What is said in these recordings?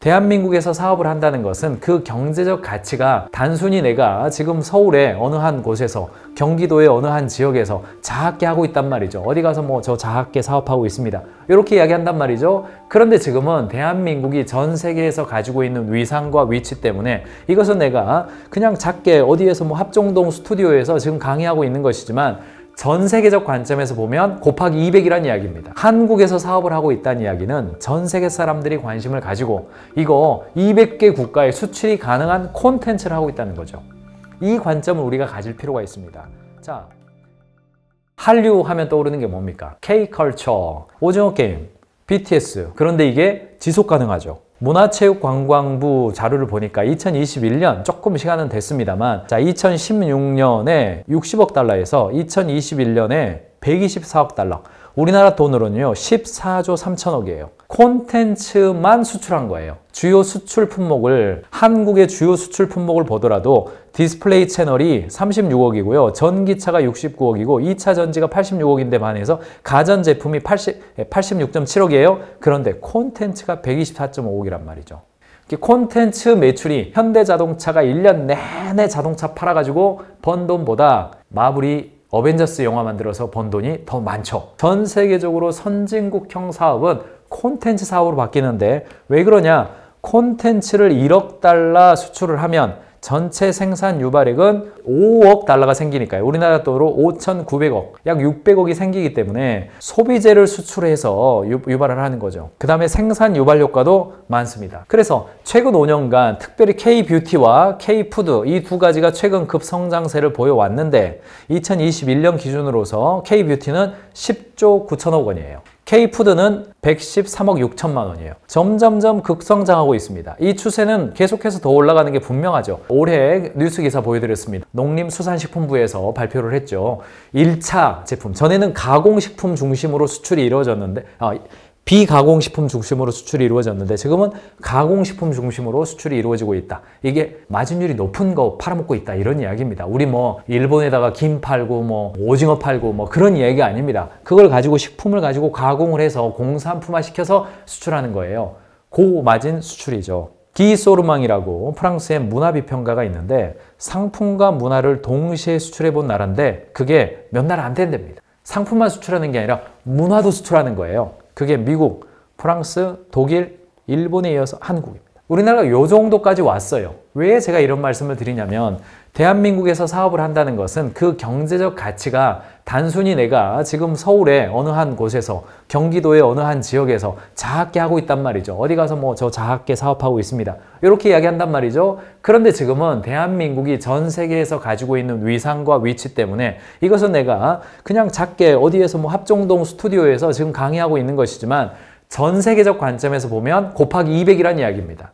대한민국에서 사업을 한다는 것은 그 경제적 가치가 단순히 내가 지금 서울의 어느 한 곳에서 경기도의 어느 한 지역에서 작게 하고 있단 말이죠. 어디 가서 뭐 저 작게 사업하고 있습니다, 이렇게 이야기한단 말이죠. 그런데 지금은 대한민국이 전 세계에서 가지고 있는 위상과 위치 때문에 이것은 내가 그냥 작게 어디에서 뭐 합정동 스튜디오에서 지금 강의하고 있는 것이지만 전 세계적 관점에서 보면 곱하기 200이란 이야기입니다. 한국에서 사업을 하고 있다는 이야기는 전 세계 사람들이 관심을 가지고 이거 200개 국가에 수출이 가능한 콘텐츠를 하고 있다는 거죠. 이 관점을 우리가 가질 필요가 있습니다. 자, 한류 하면 떠오르는 게 뭡니까? K컬처, 오징어 게임, BTS. 그런데 이게 지속 가능하죠. 문화체육관광부 자료를 보니까 2021년 조금 시간은 됐습니다만, 자, 2016년에 60억 달러에서 2021년에 124억 달러. 우리나라 돈으로는요 14조 3천억이에요. 콘텐츠만 수출한 거예요. 주요 수출 품목을, 한국의 주요 수출 품목을 보더라도 디스플레이 채널이 36억이고요. 전기차가 69억이고 2차 전지가 86억인데 반해서 가전제품이 86.7억이에요. 그런데 콘텐츠가 124.5억이란 말이죠. 콘텐츠 매출이 현대자동차가 1년 내내 자동차 팔아가지고 번 돈보다 마블이 어벤져스 영화 만들어서 번 돈이 더 많죠. 전 세계적으로 선진국형 사업은 콘텐츠 사업으로 바뀌는데 왜 그러냐? 콘텐츠를 1억 달러 수출을 하면 전체 생산 유발액은 5억 달러가 생기니까요. 우리나라 돈으로 5,900억, 약 600억이 생기기 때문에 소비재를 수출해서 유발을 하는 거죠. 그 다음에 생산 유발 효과도 많습니다. 그래서 최근 5년간 특별히 K뷰티와 K푸드 이 두 가지가 최근 급성장세를 보여왔는데 2021년 기준으로서 K뷰티는 10조 9천억 원이에요. K푸드는 113억 6천만 원이에요. 점점점 급성장하고 있습니다. 이 추세는 계속해서 더 올라가는 게 분명하죠. 올해 뉴스 기사 보여드렸습니다. 농림수산식품부에서 발표를 했죠. 1차 제품, 전에는 가공식품 중심으로 수출이 이루어졌는데 비가공식품 중심으로 수출이 이루어졌는데 지금은 가공식품 중심으로 수출이 이루어지고 있다. 이게 마진율이 높은 거 팔아먹고 있다, 이런 이야기입니다. 우리 뭐 일본에다가 김 팔고 뭐 오징어 팔고 뭐 그런 이야기가 아닙니다. 그걸 가지고 식품을 가지고 가공을 해서 공산품화 시켜서 수출하는 거예요. 고마진 수출이죠. 기소르망이라고 프랑스의 문화비평가가 있는데 상품과 문화를 동시에 수출해 본 나라인데 그게 몇 나라 안 된답니다. 상품만 수출하는 게 아니라 문화도 수출하는 거예요. 그게 미국, 프랑스, 독일, 일본에 이어서 한국입니다. 우리나라가 요 정도까지 왔어요. 왜 제가 이런 말씀을 드리냐면 대한민국에서 사업을 한다는 것은 그 경제적 가치가 단순히 내가 지금 서울의 어느 한 곳에서 경기도의 어느 한 지역에서 작게 하고 있단 말이죠. 어디 가서 뭐 저 작게 사업하고 있습니다, 이렇게 이야기한단 말이죠. 그런데 지금은 대한민국이 전 세계에서 가지고 있는 위상과 위치 때문에 이것은 내가 그냥 작게 어디에서 뭐 합정동 스튜디오에서 지금 강의하고 있는 것이지만 전 세계적 관점에서 보면 곱하기 200이란 이야기입니다.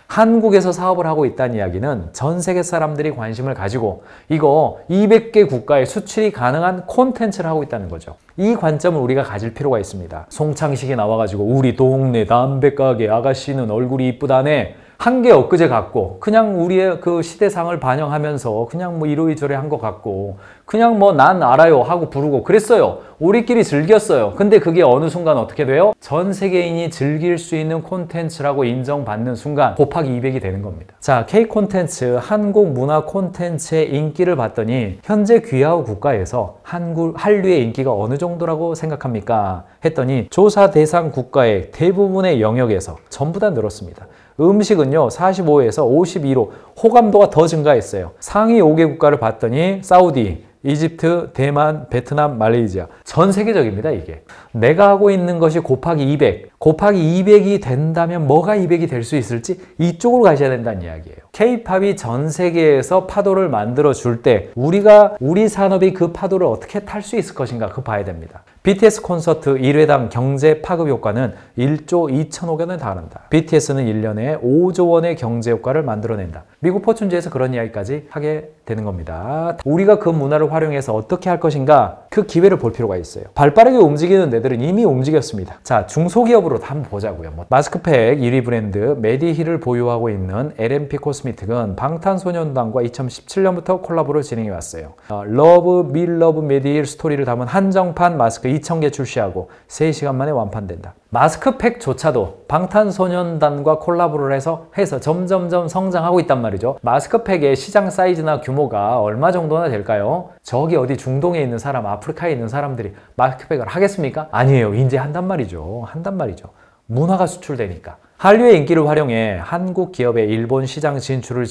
한국에서 사업을 하고 있다는 이야기는 전 세계 사람들이 관심을 가지고 이거 200개 국가에 수출이 가능한 콘텐츠를 하고 있다는 거죠. 이 관점을 우리가 가질 필요가 있습니다. 송창식이 나와가지고 우리 동네 담배가게 아가씨는 얼굴이 이쁘다네, 한 게 엊그제 같고 그냥 우리의 그 시대상을 반영하면서 그냥 뭐 이러이저래 한 것 같고 그냥 뭐 난 알아요 하고 부르고 그랬어요. 우리끼리 즐겼어요. 근데 그게 어느 순간 어떻게 돼요? 전 세계인이 즐길 수 있는 콘텐츠라고 인정받는 순간 곱하기 200이 되는 겁니다. 자, K 콘텐츠, 한국 문화 콘텐츠의 인기를 봤더니 현재 귀하우 국가에서 한류의 인기가 어느 정도라고 생각합니까? 했더니 조사 대상 국가의 대부분의 영역에서 전부 다 늘었습니다. 음식은요 45에서 52로 호감도가 더 증가했어요. 상위 5개 국가를 봤더니 사우디, 이집트, 대만, 베트남, 말레이시아. 전 세계적입니다, 이게. 내가 하고 있는 것이 곱하기 200. 곱하기 200이 된다면 뭐가 200이 될 수 있을지 이쪽으로 가셔야 된다는 이야기예요. K-팝이 전 세계에서 파도를 만들어 줄 때 우리 산업이 그 파도를 어떻게 탈 수 있을 것인가, 그거 봐야 됩니다. BTS 콘서트 1회당 경제 파급 효과는 1조 2천억 원에 달한다. BTS는 1년에 5조 원의 경제 효과를 만들어낸다. 미국 포춘지에서 그런 이야기까지 하게 되는 겁니다. 우리가 그 문화를 활용해서 어떻게 할 것인가, 그 기회를 볼 필요가 있어요. 발빠르게 움직이는 데들은 이미 움직였습니다. 자, 중소기업으로 한번 보자고요. 마스크팩 1위 브랜드 메디힐을 보유하고 있는 LMP 코스메틱은 방탄소년단과 2017년부터 콜라보를 진행해 왔어요. 러브 밀러브 메디힐 스토리를 담은 한정판 마스크 2,000개 출시하고 3시간 만에 완판된다. 마스크팩조차도 방탄소년단과 콜라보를 해서 점점점 성장하고 있단 말이죠. 마스크팩의 시장 사이즈나 규모가 얼마 정도나 될까요? 저기 어디 중동에 있는 사람, 아프리카에 있는 사람들이 마스크팩을 하겠습니까? 아니에요. 이제 한단 말이죠. 문화가 수출되니까. 한류의 인기를 활용해 한국 기업의 일본 시장 진출을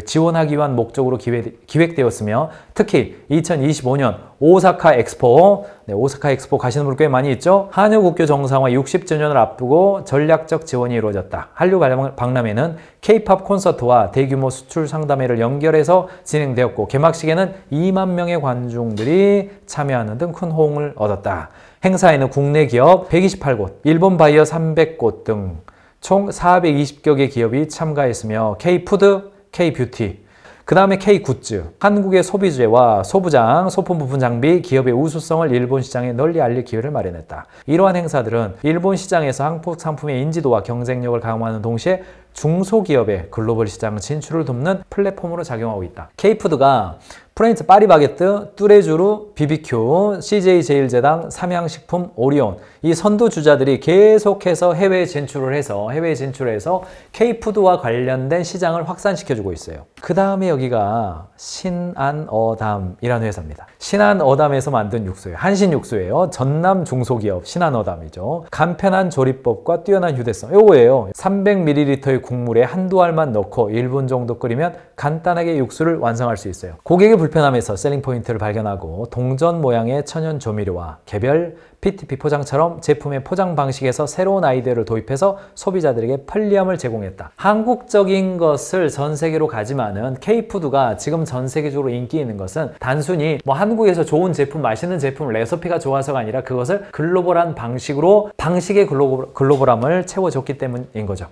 지원하기 위한 목적으로 기획되었으며 특히 2025년 오사카 엑스포, 오사카 엑스포 가시는 분 꽤 많이 있죠? 한일 국교 정상화 60주년을 앞두고 전략적 지원이 이루어졌다. 한류 박람회는 K-팝 콘서트와 대규모 수출 상담회를 연결해서 진행되었고 개막식에는 2만 명의 관중들이 참여하는 등 큰 호응을 얻었다. 행사에는 국내 기업 128곳, 일본 바이어 300곳 등 총 420여 개 기업이 참가했으며 K-푸드, K-뷰티, 그 다음에 K-굿즈, 한국의 소비재와 소부장, 소품 부품 장비, 기업의 우수성을 일본 시장에 널리 알릴 기회를 마련했다. 이러한 행사들은 일본 시장에서 한국 상품의 인지도와 경쟁력을 강화하는 동시에 중소기업의 글로벌 시장 진출을 돕는 플랫폼으로 작용하고 있다. K-푸드가 프렌치 파리바게뜨, 뚜레쥬르, BBQ, CJ제일제당, 삼양식품, 오리온 이 선두주자들이 계속해서 해외에 진출을 해서 K-푸드와 관련된 시장을 확산시켜주고 있어요. 그 다음에 여기가 신안어담이라는 회사입니다. 신안어담에서 만든 육수예요. 한신 육수예요. 전남 중소기업 신안어담이죠. 간편한 조리법과 뛰어난 휴대성 요거예요. 300ml의 국물에 한두 알만 넣고 1분 정도 끓이면 간단하게 육수를 완성할 수 있어요. 고객의 불편함에서 셀링 포인트를 발견하고 동전 모양의 천연 조미료와 개별 PTP 포장처럼 제품의 포장 방식에서 새로운 아이디어를 도입해서 소비자들에게 편리함을 제공했다. 한국적인 것을 전 세계로 가지만은 K-푸드가 지금 전 세계적으로 인기 있는 것은 단순히 한국에서 좋은 제품, 맛있는 제품, 레시피가 좋아서가 아니라 그것을 글로벌한 방식의 글로벌함을 채워줬기 때문인 거죠.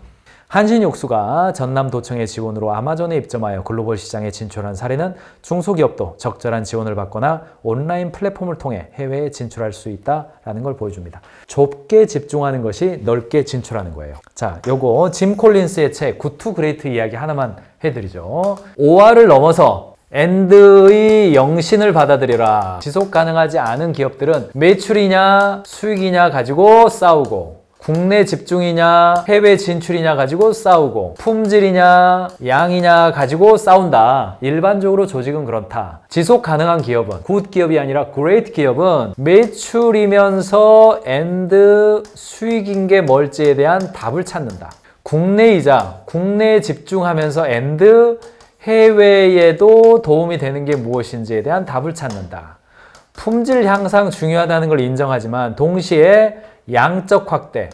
한신육수가 전남도청의 지원으로 아마존에 입점하여 글로벌 시장에 진출한 사례는 중소기업도 적절한 지원을 받거나 온라인 플랫폼을 통해 해외에 진출할 수 있다는 걸 보여줍니다. 좁게 집중하는 것이 넓게 진출하는 거예요. 자, 요거 짐 콜린스의 책 굿 투 그레이트 이야기 하나만 해드리죠. 5화를 넘어서 엔드의 영신을 받아들여라. 지속 가능하지 않은 기업들은 매출이냐 수익이냐 가지고 싸우고 국내 집중이냐 해외 진출이냐 가지고 싸우고 품질이냐 양이냐 가지고 싸운다. 일반적으로 조직은 그렇다. 지속 가능한 기업은 굿 기업이 아니라 그레이트 기업은 매출이면서 엔드 수익인 게 뭘지에 대한 답을 찾는다. 국내이자 국내에 집중하면서 엔드 해외에도 도움이 되는 게 무엇인지에 대한 답을 찾는다. 품질 향상 중요하다는 걸 인정하지만 동시에 양적 확대,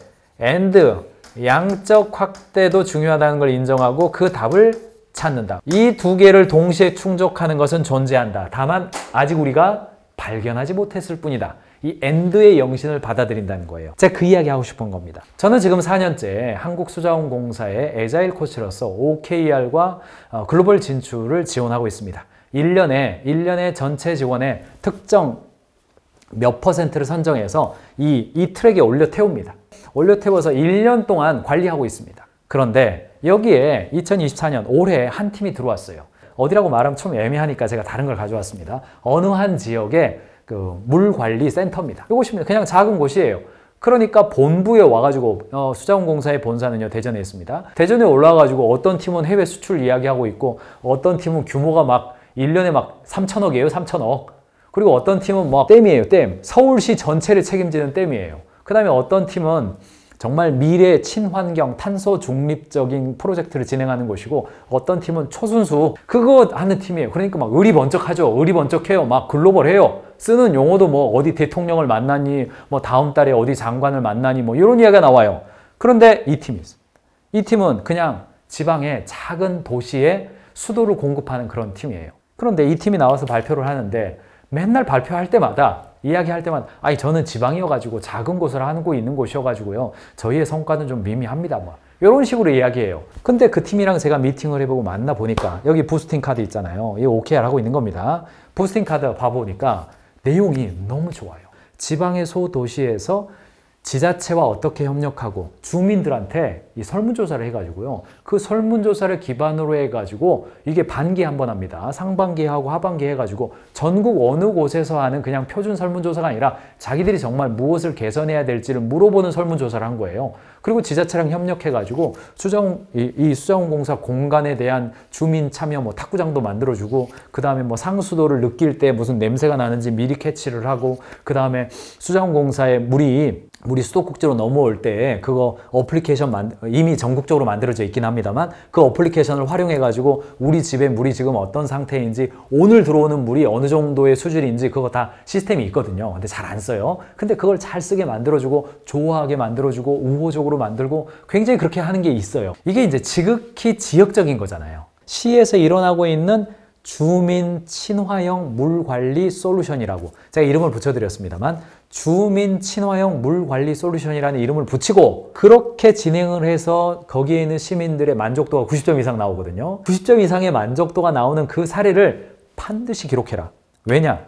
양적 확대도 중요하다는 걸 인정하고 그 답을 찾는다. 이 두 개를 동시에 충족하는 것은 존재한다. 다만 아직 우리가 발견하지 못했을 뿐이다. 이 엔드의 영신을 받아들인다는 거예요. 제가 그 이야기 하고 싶은 겁니다. 저는 지금 4년째 한국수자원공사의 애자일 코치로서 OKR과 글로벌 진출을 지원하고 있습니다. 1년에 전체 지원의 특정 몇 %를 선정해서 이 트랙에 올려 태웁니다. 올려 태워서 1년 동안 관리하고 있습니다. 그런데 여기에 2024년 올해 한 팀이 들어왔어요. 어디라고 말하면 좀 애매하니까 제가 다른 걸 가져왔습니다. 어느 한 지역의 그 물관리센터입니다. 이곳입니다. 그냥 작은 곳이에요. 그러니까 본부에 와가지고 수자원공사의 본사는요 대전에 있습니다. 대전에 올라와가지고 어떤 팀은 해외 수출 이야기하고 있고 어떤 팀은 규모가 막 1년에 막 3천억이에요. 3천억. 그리고 어떤 팀은 막 댐이에요. 댐. 서울시 전체를 책임지는 댐이에요. 그 다음에 어떤 팀은 정말 미래 친환경 탄소 중립적인 프로젝트를 진행하는 곳이고 어떤 팀은 초순수 그거 하는 팀이에요. 그러니까 막 의리번쩍하죠. 의리번쩍해요. 막 글로벌해요. 쓰는 용어도 뭐 어디 대통령을 만나니 뭐 다음 달에 어디 장관을 만나니 뭐 이런 이야기가 나와요. 그런데 이 팀이 있어요. 이 팀은 그냥 지방의 작은 도시에 수도를 공급하는 그런 팀이에요. 그런데 이 팀이 나와서 발표를 하는데 맨날 발표할 때마다 이야기할 때마다 아니 저는 지방이어가지고 작은 곳을 하고 있는 곳이어가지고요 저희의 성과는 좀 미미합니다 뭐 이런 식으로 이야기해요. 근데 그 팀이랑 제가 미팅을 해보고 만나보니까 여기 부스팅 카드 있잖아요. 이 OKR 하고 있는 겁니다. 부스팅 카드 봐보니까 내용이 너무 좋아요. 지방의 소도시에서 지자체와 어떻게 협력하고 주민들한테 이 설문조사를 해가지고요. 그 설문조사를 기반으로 해가지고 이게 반기 한 번 합니다. 상반기 하고 하반기 해가지고 전국 어느 곳에서 하는 그냥 표준 설문조사가 아니라 자기들이 정말 무엇을 개선해야 될지를 물어보는 설문조사를 한 거예요. 그리고 지자체랑 협력해가지고 이 수자원공사 공간에 대한 주민 참여 뭐 탁구장도 만들어주고 그 다음에 뭐 상수도를 느낄 때 무슨 냄새가 나는지 미리 캐치를 하고 그 다음에 수자원공사의 물이 수도꼭지로 넘어올 때 그거 어플리케이션 이미 전국적으로 만들어져 있긴 합니다만 그 어플리케이션을 활용해 가지고 우리 집에 물이 지금 어떤 상태인지 오늘 들어오는 물이 어느 정도의 수준인지 그거 다 시스템이 있거든요. 근데 잘 안 써요. 근데 그걸 잘 쓰게 만들어주고 좋아하게 만들어주고 우호적으로 만들고 굉장히 그렇게 하는 게 있어요. 이게 이제 지극히 지역적인 거잖아요. 시에서 일어나고 있는 주민 친화형 물관리 솔루션이라고 제가 이름을 붙여드렸습니다만 주민 친화형 물관리 솔루션이라는 이름을 붙이고 그렇게 진행을 해서 거기에 있는 시민들의 만족도가 90점 이상 나오거든요. 90점 이상의 만족도가 나오는 그 사례를 반드시 기록해라. 왜냐?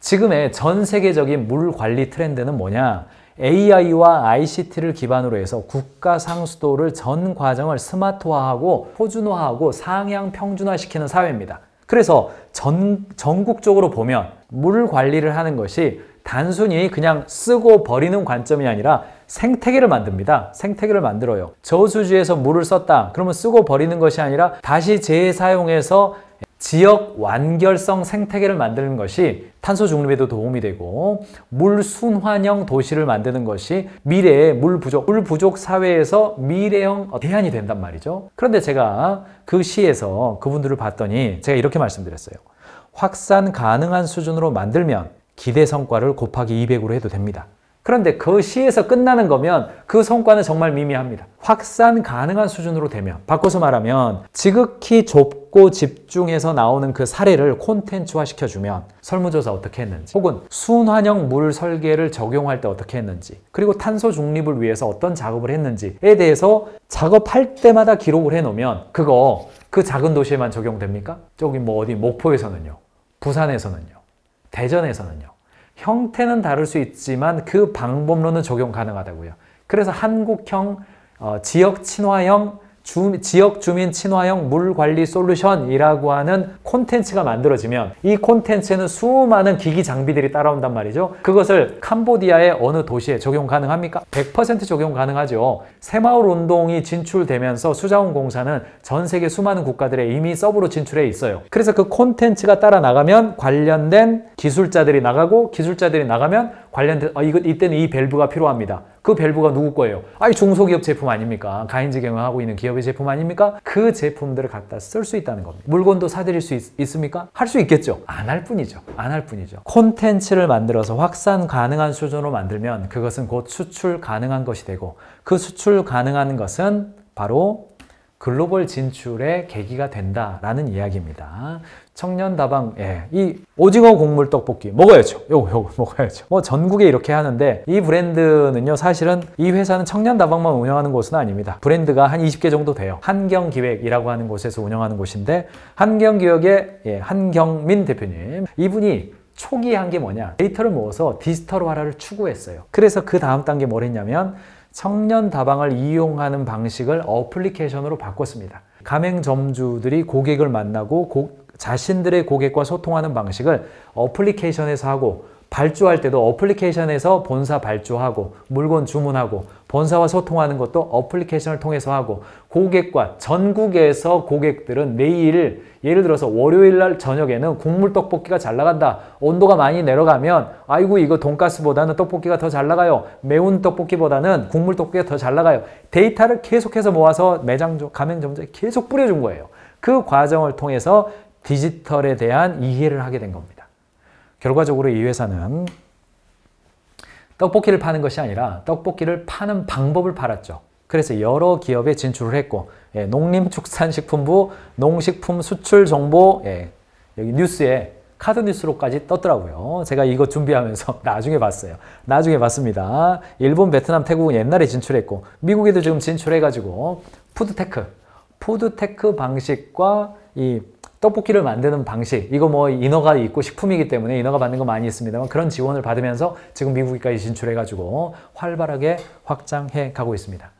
지금의 전 세계적인 물관리 트렌드는 뭐냐? AI와 ICT를 기반으로 해서 국가 상수도를 전 과정을 스마트화하고 표준화하고 상향 평준화시키는 사회입니다. 그래서 전국적으로 보면 물 관리를 하는 것이 단순히 그냥 쓰고 버리는 관점이 아니라 생태계를 만듭니다. 생태계를 만들어요. 저수지에서 물을 썼다. 그러면 쓰고 버리는 것이 아니라 다시 재사용해서 지역 완결성 생태계를 만드는 것이 탄소 중립에도 도움이 되고 물 순환형 도시를 만드는 것이 미래의 물 부족 사회에서 미래형 대안이 된단 말이죠. 그런데 제가 그 시에서 그분들을 봤더니 제가 이렇게 말씀드렸어요. 확산 가능한 수준으로 만들면 기대 성과를 곱하기 200으로 해도 됩니다. 그런데 그 시에서 끝나는 거면 그 성과는 정말 미미합니다. 확산 가능한 수준으로 되면, 바꿔서 말하면 지극히 좁고 집중해서 나오는 그 사례를 콘텐츠화 시켜주면 설문조사 어떻게 했는지, 혹은 순환형 물 설계를 적용할 때 어떻게 했는지, 그리고 탄소 중립을 위해서 어떤 작업을 했는지에 대해서 작업할 때마다 기록을 해놓으면 그거 그 작은 도시에만 적용됩니까? 저기 뭐 어디 목포에서는요, 부산에서는요, 대전에서는요. 형태는 다를 수 있지만 그 방법론은 적용 가능하다고요. 그래서 한국형 지역 친화형 지역 주민 친화형 물 관리 솔루션이라고 하는 콘텐츠가 만들어지면 이 콘텐츠에는 수많은 기기 장비들이 따라온단 말이죠. 그것을 캄보디아의 어느 도시에 적용 가능합니까? 100% 적용 가능하죠. 새마을 운동이 진출되면서 수자원공사는 전 세계 수많은 국가들에 이미 서브로 진출해 있어요. 그래서 그 콘텐츠가 따라 나가면 관련된 기술자들이 나가고, 기술자들이 나가면 관련된 이때는 이 밸브가 필요합니다. 그 밸브가 누구 거예요? 중소기업 제품 아닙니까? 가인즈 경영하고 있는 기업의 제품 아닙니까? 그 제품들을 갖다 쓸 수 있다는 겁니다. 물건도 사드릴 수 있습니까? 할 수 있겠죠. 안 할 뿐이죠. 안 할 뿐이죠. 콘텐츠를 만들어서 확산 가능한 수준으로 만들면 그것은 곧 수출 가능한 것이 되고, 그 수출 가능한 것은 바로 글로벌 진출의 계기가 된다라는 이야기입니다. 청년다방, 이 오징어 국물 떡볶이 먹어야죠. 요거 먹어야죠. 뭐 전국에 이렇게 하는데, 이 브랜드는요, 사실은 이 회사는 청년다방만 운영하는 곳은 아닙니다. 브랜드가 한 20개 정도 돼요. 한경기획이라고 하는 곳에서 운영하는 곳인데, 한경기획의 한경민 대표님, 이분이 초기에 한 게 뭐냐, 데이터를 모아서 디지털화를 추구했어요. 그래서 그 다음 단계 뭘 했냐면 청년다방을 이용하는 방식을 어플리케이션으로 바꿨습니다. 가맹점주들이 고객을 만나고 자신들의 고객과 소통하는 방식을 어플리케이션에서 하고, 발주할 때도 어플리케이션에서 본사 발주하고, 물건 주문하고, 본사와 소통하는 것도 어플리케이션을 통해서 하고, 고객과 전국에서 고객들은 매일, 예를 들어서 월요일 날 저녁에는 국물 떡볶이가 잘 나간다. 온도가 많이 내려가면 아이고 이거 돈가스보다는 떡볶이가 더 잘 나가요. 매운 떡볶이보다는 국물 떡볶이가 더 잘 나가요. 데이터를 계속해서 모아서 가맹점주에 계속 뿌려준 거예요. 그 과정을 통해서 디지털에 대한 이해를 하게 된 겁니다. 결과적으로 이 회사는 떡볶이를 파는 것이 아니라 떡볶이를 파는 방법을 팔았죠. 그래서 여러 기업에 진출을 했고, 농림축산식품부 농식품 수출 정보, 여기 뉴스에 카드 뉴스로까지 떴더라고요. 제가 이거 준비하면서 나중에 봤어요. 나중에 봤습니다. 일본, 베트남, 태국은 옛날에 진출했고, 미국에도 지금 진출해가지고 푸드테크 방식과 이 떡볶이를 만드는 방식, 이거 뭐 인허가 있고 식품이기 때문에 인허가 받는 거 많이 있습니다만, 그런 지원을 받으면서 지금 미국까지 진출해가지고 활발하게 확장해 가고 있습니다.